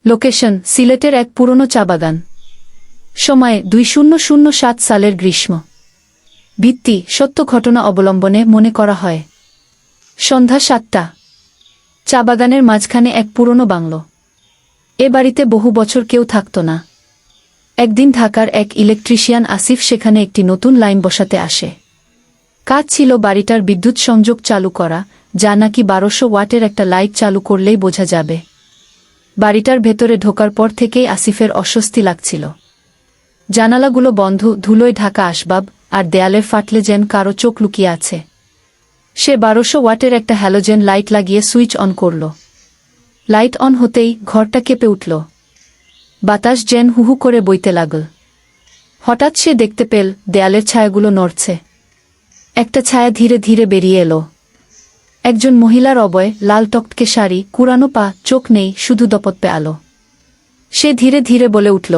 Location সিলেটের এক পুরনো চা বাগান। সময় 2007 সালের গ্রীষ্ম। ভিত্তি সত্য ঘটনা অবলম্বনে মনে করা হয়। সন্ধ্যা 7টা। চা বাগানের মাঝখানে এক পুরনো বাংলো। এ বাড়িতে বহু বছর কেউ থাকত না। একদিন ঢাকার এক ইলেকট্রিশিয়ান আসিফ সেখানে একটি নতুন লাইন বসাতে আসে। কাজ ছিল বাড়িটার বিদ্যুৎ সংযোগ চালু করা, যা নাকি 1200 ওয়াটের একটা লাইট চালু করলেই বোঝা যাবে। বাড়িটার ভেতরে ঢোকার পর থেকেই আসিফের অস্বস্তি লাগছিল। জানালাগুলো বন্ধ, ধুলোয় ঢাকা আসবাব, আর দেয়ালের ফাটলে যেন কারো চোখ লুকিয়ে আছে। সে 1200 ওয়াটের একটা হ্যালোজেন লাইট লাগিয়ে সুইচ অন করল। লাইট অন হতেই ঘরটা কেঁপে উঠল। বাতাস যেন হুহু করে বইতে লাগল। হঠাৎ সে দেখতে পেল দেয়ালের ছায়াগুলো নড়ছে। একটা ছায়া ধীরে ধীরে বেরিয়ে এলো। একজন মহিলার অবয়, লাল টকটকে শাড়ি, কুরানো পা, চোখ নেই, শুধু দপদপে আলো। সে ধীরে ধীরে বলে উঠল,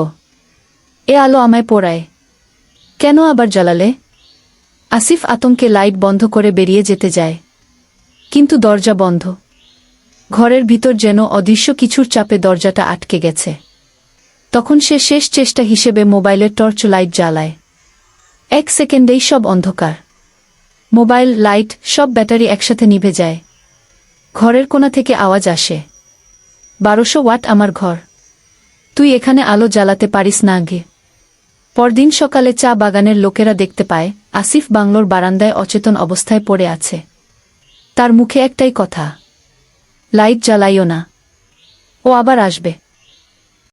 এ আলো আমায় পোড়ায়। কেন আবার জ্বালালে? আসিফ আতঙ্কে লাইট বন্ধ করে বেরিয়ে যেতে যায়। কিন্তু দরজা বন্ধ। ঘরের ভিতর যেন অদৃশ্য কিছুর চাপে দরজাটা আটকে গেছে। তখন সে শেষ চেষ্টা হিসেবে মোবাইলের টর্চ লাইট জ্বালায়। 1 সেকেন্ডেই সব অন্ধকার। মোবাইল, লাইট, সব ব্যাটারি একসাথে নিভে যায়। ঘরের কোণা থেকে আওয়াজ আসে, 1200 ওয়াট আমার ঘর, তুই এখানে আলো জ্বালাতে পারিস না আগে? পরদিন সকালে চা বাগানের লোকেরা দেখতে পায় আসিফ বাংলোর বারান্দায় অচেতন অবস্থায় পড়ে আছে। তার মুখে একটাই কথা, লাইট জ্বালাইও না, ও আবার আসবে।